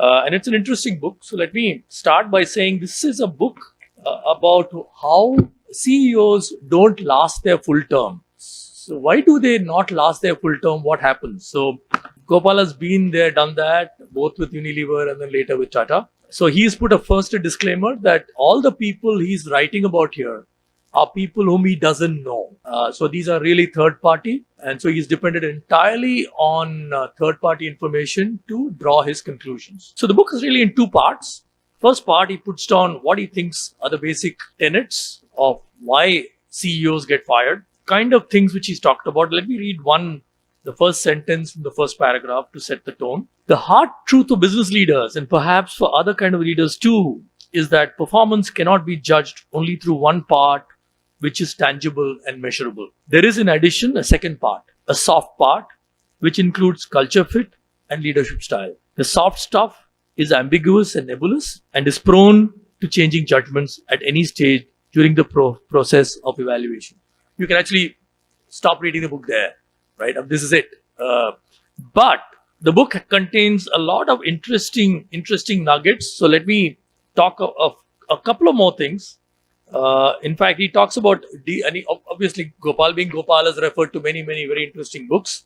And it's an interesting book. So let me start by saying this is a book about how CEOs don't last their full term. So why do they not last their full term? What happens? So Gopal has been there, done that, both with Unilever and then later with Tata. So he's put a disclaimer that all the people he's writing about here are people whom he doesn't know. So these are really third party. And so he's depended entirely on third party information to draw his conclusions. So the book is really in two parts. First part, he puts down what he thinks are the basic tenets of why CEOs get fired, kind of things which he's talked about. Let me read the first sentence from the first paragraph to set the tone. The hard truth of business leaders, and perhaps for other kind of leaders too, is that performance cannot be judged only through one part, which is tangible and measurable. There is in addition a second part, a soft part, which includes culture fit and leadership style. The soft stuff is ambiguous and nebulous and is prone to changing judgments at any stage during the process of evaluation. You can actually stop reading the book there, right? This is it. But the book contains a lot of interesting nuggets. So let me talk of a couple of more things. In fact, he talks about, obviously Gopal being Gopal has referred to many very interesting books.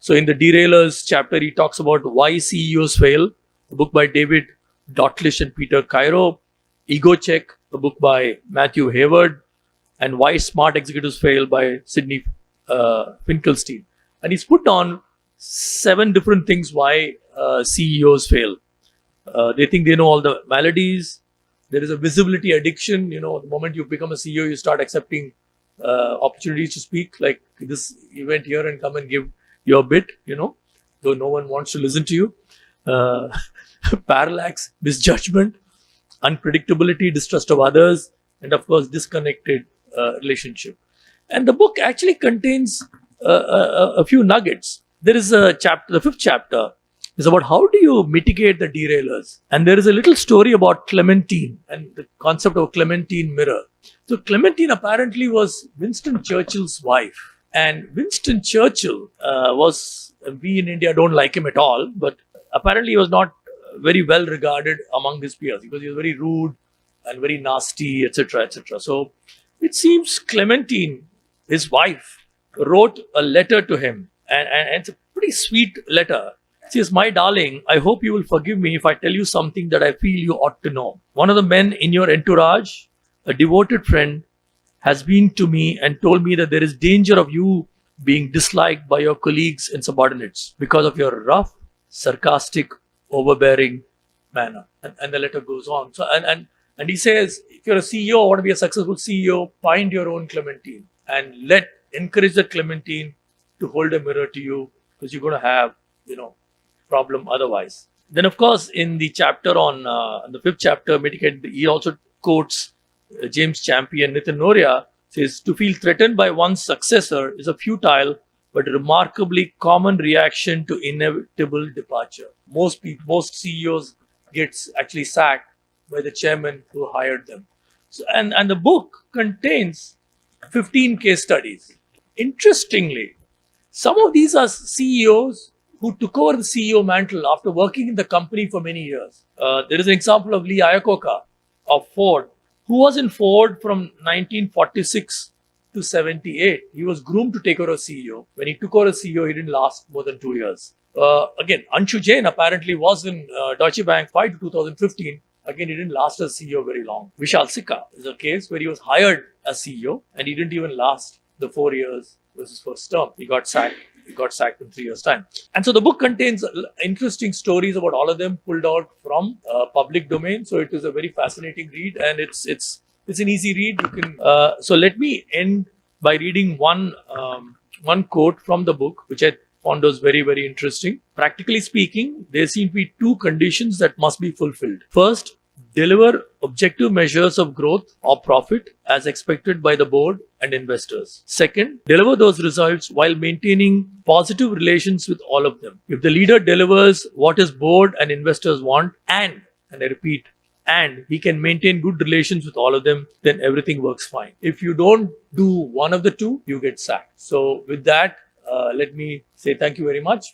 So in the Derailers chapter, he talks about why CEOs fail, a book by David Dotlish and Peter Cairo, Ego Check, a book by Matthew Hayward, and Why Smart Executives Fail by Sidney Finkelstein. And he's put on 7 different things why CEOs fail. They think they know all the maladies. There is a visibility addiction. The moment you become a CEO, you start accepting opportunities to speak, like this event here, and come and give your bit, though no one wants to listen to you. Parallax, misjudgment, unpredictability, distrust of others, and of course, disconnected relationship. And the book actually contains a few nuggets. There is a chapter, the 5th chapter, is about how do you mitigate the derailers. And there is a little story about Clementine and the concept of a Clementine mirror. So Clementine apparently was Winston Churchill's wife. And Winston Churchill we in India don't like him at all, but apparently he was not very well regarded among his peers because he was very rude and very nasty, etc., etc. So it seems Clementine, his wife, wrote a letter to him. And it's a pretty sweet letter. It says, "My darling, I hope you will forgive me if I tell you something that I feel you ought to know. One of the men in your entourage, a devoted friend, has been to me and told me that there is danger of you being disliked by your colleagues and subordinates because of your rough, sarcastic, overbearing manner." And the letter goes on. So and he says, if you're a CEO, want to be a successful CEO, find your own Clementine and encourage the Clementine to hold a mirror to you, because you're going to have, problem otherwise. Then, of course, in the chapter on the 5th chapter, he also quotes James Champion. Nitin Noria says, "To feel threatened by one's successor is a futile but remarkably common reaction to inevitable departure." Most CEOs gets actually sacked by the chairman who hired them. So, and the book contains 15 case studies. Interestingly, some of these are CEOs who took over the CEO mantle after working in the company for many years. There is an example of Lee Iacocca of Ford, who was in Ford from 1946 to 78. He was groomed to take over as CEO. When he took over as CEO, he didn't last more than 2 years. Again, Anshu Jain apparently was in Deutsche Bank 5 to 2015. Again, he didn't last as CEO very long. Vishal Sikka is a case where he was hired as CEO and he didn't even last the 4 years was his first term. He got sacked in 3 years' time. And so the book contains interesting stories about all of them pulled out from public domain. So it is a very fascinating read, and it's an easy read. You can. So let me end by reading one quote from the book, which I found was very interesting. Practically speaking, there seem to be 2 conditions that must be fulfilled. First, deliver objective measures of growth or profit as expected by the board and investors. Second, deliver those results while maintaining positive relations with all of them. If the leader delivers what his board and investors want, and I repeat, and he can maintain good relations with all of them, then everything works fine. If you don't do one of the 2, you get sacked. So with that, let me say thank you very much.